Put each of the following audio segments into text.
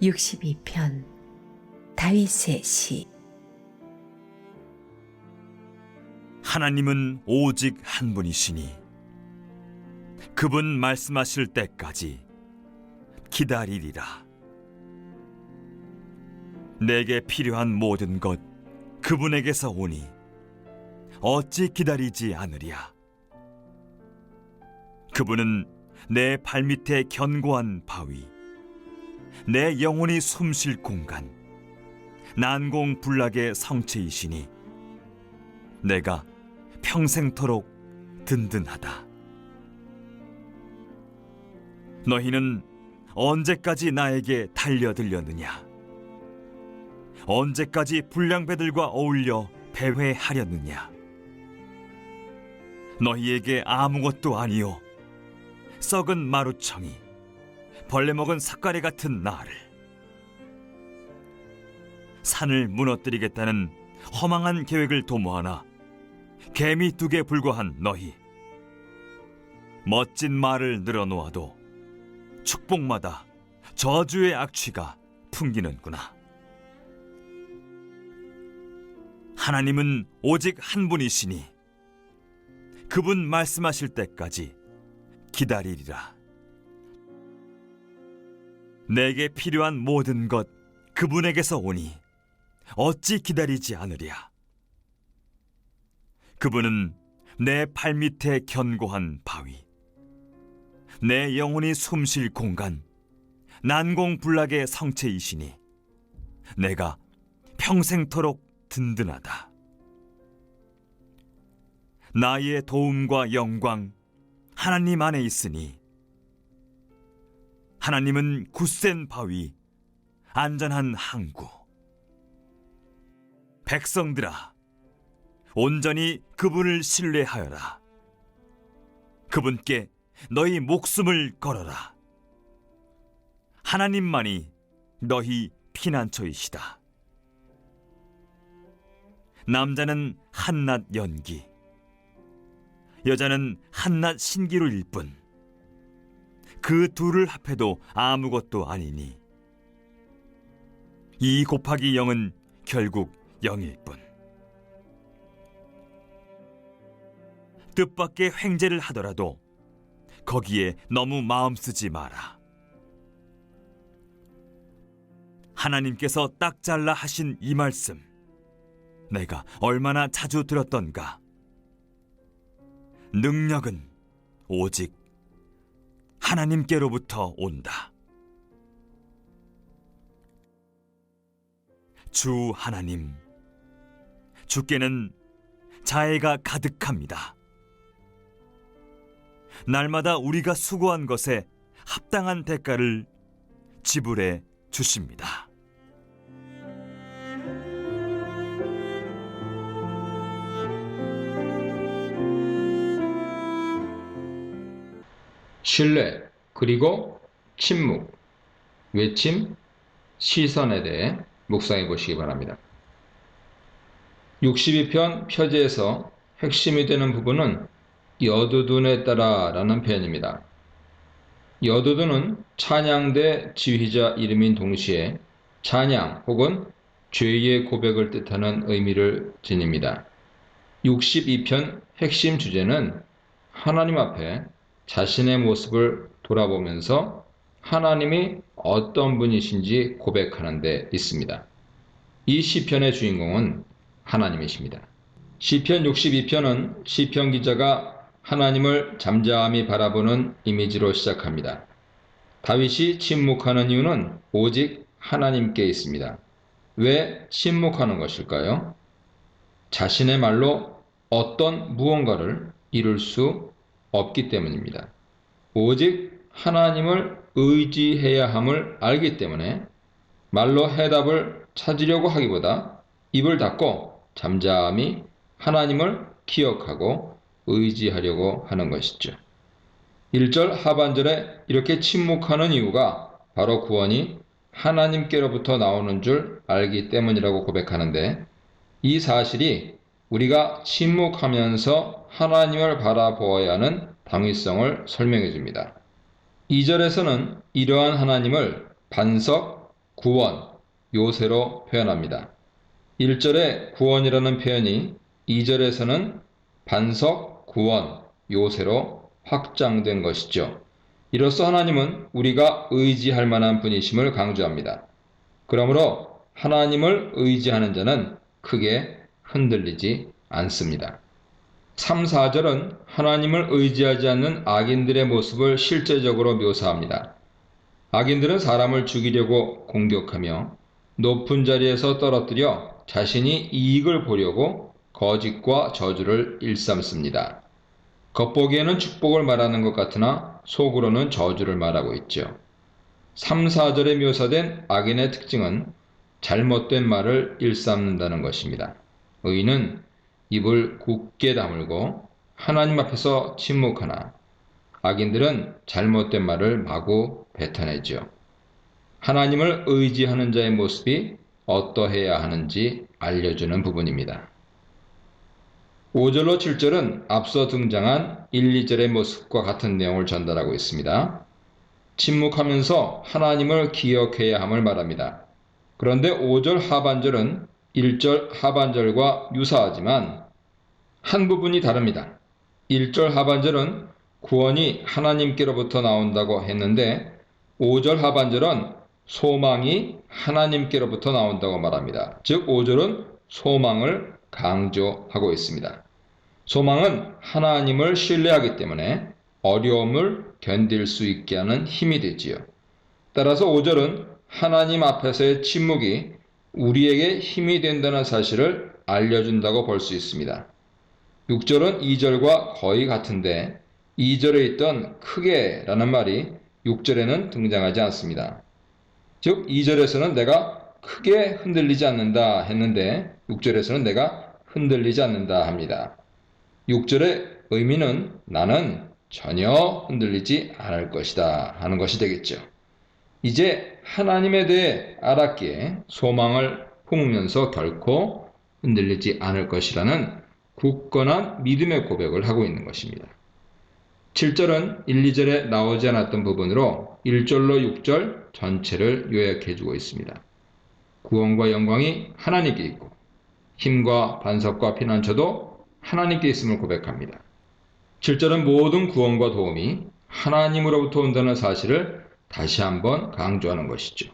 62편 다윗의 시. 하나님은 오직 한 분이시니 그분 말씀하실 때까지 기다리리라. 내게 필요한 모든 것 그분에게서 오니 어찌 기다리지 않으랴. 그분은 내 발밑에 견고한 바위, 내 영혼이 숨쉴 공간, 난공불락의 성체이시니 내가 평생토록 든든하다. 너희는 언제까지 나에게 달려들려느냐? 언제까지 불량배들과 어울려 배회하려느냐? 너희에게 아무것도 아니요 썩은 마루청이, 벌레 먹은 삭가래 같은 나를, 산을 무너뜨리겠다는 허망한 계획을 도모하나 개미 뚝에 불과한 너희, 멋진 말을 늘어놓아도 축복마다 저주의 악취가 풍기는구나. 하나님은 오직 한 분이시니 그분 말씀하실 때까지 기다리리라. 내게 필요한 모든 것 그분에게서 오니 어찌 기다리지 않으랴. 그분은 내 발밑에 견고한 바위, 내 영혼이 숨쉴 공간, 난공불락의 성체이시니 내가 평생토록 든든하다. 나의 도움과 영광 하나님 안에 있으니 하나님은 굳센 바위, 안전한 항구. 백성들아, 온전히 그분을 신뢰하여라. 그분께 너희 목숨을 걸어라. 하나님만이 너희 피난처이시다. 남자는 한낱 연기, 여자는 한낱 신기루일 뿐. 그 둘을 합해도 아무것도 아니니 2 곱하기 0은 결국 0일 뿐. 뜻밖의 횡재를 하더라도 거기에 너무 마음 쓰지 마라. 하나님께서 딱 잘라 하신 이 말씀 내가 얼마나 자주 들었던가. 능력은 오직 하나님께로부터 온다. 주 하나님, 주께는 자애가 가득합니다. 날마다 우리가 수고한 것에 합당한 대가를 지불해 주십니다. 신뢰 그리고 침묵, 외침, 시선에 대해 묵상해 보시기 바랍니다. 62편 표제에서 핵심이 되는 부분은 여두둔에 따라 라는 표현입니다. 여두둔은 찬양대 지휘자 이름인 동시에 찬양 혹은 죄의 고백을 뜻하는 의미를 지닙니다. 62편 핵심 주제는 하나님 앞에 자신의 모습을 돌아보면서 하나님이 어떤 분이신지 고백하는 데 있습니다. 이 시편의 주인공은 하나님이십니다. 시편 62편은 시편 기자가 하나님을 잠잠히 바라보는 이미지로 시작합니다. 다윗이 침묵하는 이유는 오직 하나님께 있습니다. 왜 침묵하는 것일까요? 자신의 말로 어떤 무언가를 이룰 수 없기 때문입니다. 오직 하나님을 의지해야 함을 알기 때문에 말로 해답을 찾으려고 하기보다 입을 닫고 잠잠히 하나님을 기억하고 의지하려고 하는 것이죠. 1절 하반절에 이렇게 침묵하는 이유가 바로 구원이 하나님께로부터 나오는 줄 알기 때문이라고 고백하는데, 이 사실이 우리가 침묵하면서 하나님을 바라보아야 하는 당위성을 설명해 줍니다. 2절에서는 이러한 하나님을 반석, 구원, 요새로 표현합니다. 1절에 구원이라는 표현이 2절에서는 반석, 구원, 요새로 확장된 것이죠. 이로써 하나님은 우리가 의지할 만한 분이심을 강조합니다. 그러므로 하나님을 의지하는 자는 크게 흔들리지 않습니다. 3, 4절은 하나님을 의지하지 않는 악인들의 모습을 실제적으로 묘사합니다. 악인들은 사람을 죽이려고 공격하며 높은 자리에서 떨어뜨려 자신이 이익을 보려고 거짓과 저주를 일삼습니다. 겉보기에는 축복을 말하는 것 같으나 속으로는 저주를 말하고 있죠. 3, 4절에 묘사된 악인의 특징은 잘못된 말을 일삼는다는 것입니다. 의인은 입을 굳게 다물고 하나님 앞에서 침묵하나 악인들은 잘못된 말을 마구 뱉어내죠. 하나님을 의지하는 자의 모습이 어떠해야 하는지 알려주는 부분입니다. 5절로 7절은 앞서 등장한 1, 2절의 모습과 같은 내용을 전달하고 있습니다. 침묵하면서 하나님을 기억해야 함을 말합니다. 그런데 5절 하반절은 1절 하반절과 유사하지만 한 부분이 다릅니다. 1절 하반절은 구원이 하나님께로부터 나온다고 했는데 5절 하반절은 소망이 하나님께로부터 나온다고 말합니다. 즉 5절은 소망을 강조하고 있습니다. 소망은 하나님을 신뢰하기 때문에 어려움을 견딜 수 있게 하는 힘이 되지요. 따라서 5절은 하나님 앞에서의 침묵이 우리에게 힘이 된다는 사실을 알려준다고 볼 수 있습니다. 6절은 2절과 거의 같은데 2절에 있던 크게 라는 말이 6절에는 등장하지 않습니다. 즉 2절에서는 내가 크게 흔들리지 않는다 했는데 6절에서는 내가 흔들리지 않는다 합니다. 6절의 의미는 나는 전혀 흔들리지 않을 것이다 하는 것이 되겠죠. 이제 하나님에 대해 알았기에 소망을 품으면서 결코 흔들리지 않을 것이라는 굳건한 믿음의 고백을 하고 있는 것입니다. 7절은 1, 2절에 나오지 않았던 부분으로 1절로 6절 전체를 요약해 주고 있습니다. 구원과 영광이 하나님께 있고 힘과 반석과 피난처도 하나님께 있음을 고백합니다. 7절은 모든 구원과 도움이 하나님으로부터 온다는 사실을 다시 한번 강조하는 것이죠.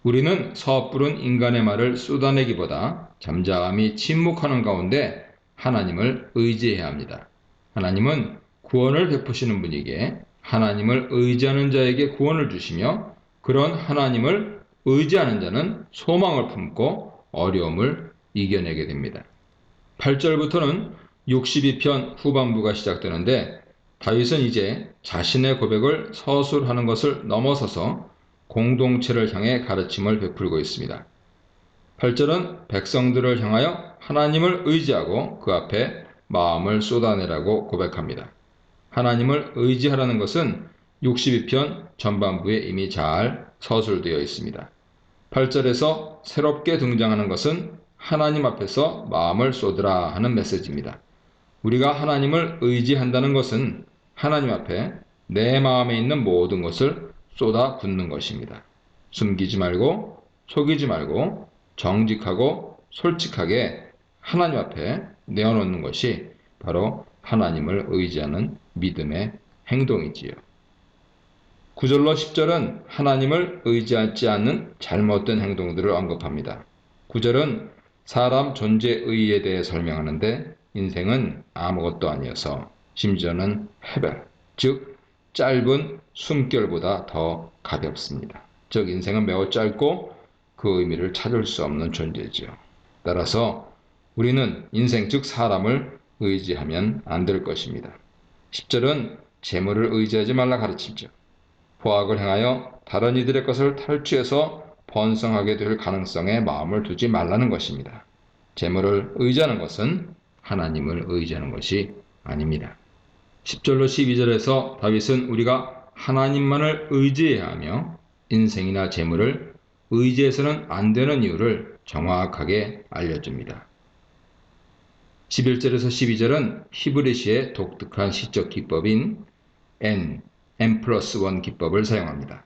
우리는 섣부른 인간의 말을 쏟아내기보다 잠잠히 침묵하는 가운데 하나님을 의지해야 합니다. 하나님은 구원을 베푸시는 분이기에 하나님을 의지하는 자에게 구원을 주시며 그런 하나님을 의지하는 자는 소망을 품고 어려움을 이겨내게 됩니다. 8절부터는 62편 후반부가 시작되는데 다윗은 이제 자신의 고백을 서술하는 것을 넘어서서 공동체를 향해 가르침을 베풀고 있습니다. 8절은 백성들을 향하여 하나님을 의지하고 그 앞에 마음을 쏟아내라고 고백합니다. 하나님을 의지하라는 것은 62편 전반부에 이미 잘 서술되어 있습니다. 8절에서 새롭게 등장하는 것은 하나님 앞에서 마음을 쏟으라 하는 메시지입니다. 우리가 하나님을 의지한다는 것은 하나님 앞에 내 마음에 있는 모든 것을 쏟아 붓는 것입니다. 숨기지 말고 속이지 말고 정직하고 솔직하게 하나님 앞에 내어놓는 것이 바로 하나님을 의지하는 믿음의 행동이지요. 9절로 10절은 하나님을 의지하지 않는 잘못된 행동들을 언급합니다. 9절은 사람 존재의에 대해 설명하는데 인생은 아무것도 아니어서 심지어는 해별, 즉 짧은 숨결보다 더 가볍습니다. 즉 인생은 매우 짧고 그 의미를 찾을 수 없는 존재지요. 따라서 우리는 인생 즉 사람을 의지하면 안 될 것입니다. 10절은 재물을 의지하지 말라 가르치죠. 포악을 행하여 다른 이들의 것을 탈취해서 번성하게 될 가능성에 마음을 두지 말라는 것입니다. 재물을 의지하는 것은 하나님을 의지하는 것이 아닙니다. 10절로 12절에서 다윗은 우리가 하나님만을 의지해야 하며 인생이나 재물을 의지해서는 안 되는 이유를 정확하게 알려줍니다. 11절에서 12절은 히브리시의 독특한 시적 기법인 N+1 기법을 사용합니다.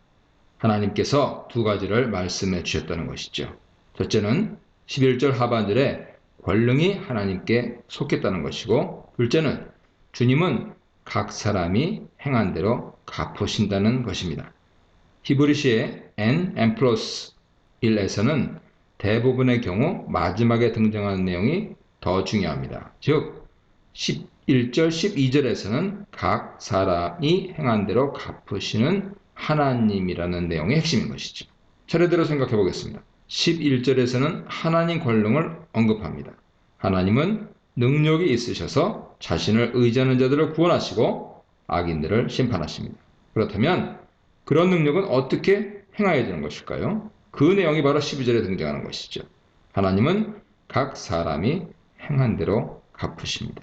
하나님께서 두 가지를 말씀해 주셨다는 것이죠. 첫째는 11절 하반절에 권능이 하나님께 속했다는 것이고, 둘째는 주님은 각 사람이 행한 대로 갚으신다는 것입니다. 히브리시의 n 플러스 1에서는 대부분의 경우 마지막에 등장하는 내용이 더 중요합니다. 즉 11절, 12절에서는 각 사람이 행한 대로 갚으시는 하나님이라는 내용의 핵심인 것이죠. 차례대로 생각해 보겠습니다. 11절에서는 하나님 권능을 언급합니다. 하나님은 능력이 있으셔서 자신을 의지하는 자들을 구원하시고 악인들을 심판하십니다. 그렇다면 그런 능력은 어떻게 행하여야 되는 것일까요? 그 내용이 바로 12절에 등장하는 것이죠. 하나님은 각 사람이 행한 대로 갚으십니다.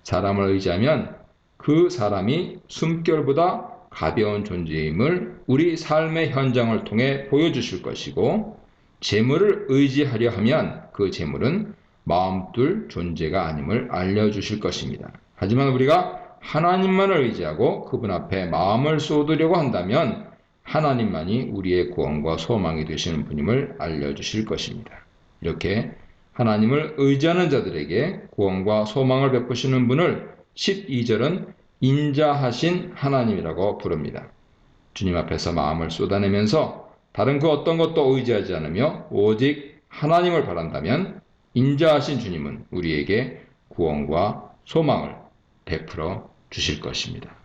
사람을 의지하면 그 사람이 숨결보다 가벼운 존재임을 우리 삶의 현장을 통해 보여주실 것이고, 재물을 의지하려 하면 그 재물은 마음둘 존재가 아님을 알려주실 것입니다. 하지만 우리가 하나님만을 의지하고 그분 앞에 마음을 쏟으려고 한다면 하나님만이 우리의 구원과 소망이 되시는 분임을 알려주실 것입니다. 이렇게 하나님을 의지하는 자들에게 구원과 소망을 베푸시는 분을 12절은 인자하신 하나님이라고 부릅니다. 주님 앞에서 마음을 쏟아내면서 다른 그 어떤 것도 의지하지 않으며 오직 하나님을 바란다면 인자하신 주님은 우리에게 구원과 소망을 베풀어 주실 것입니다.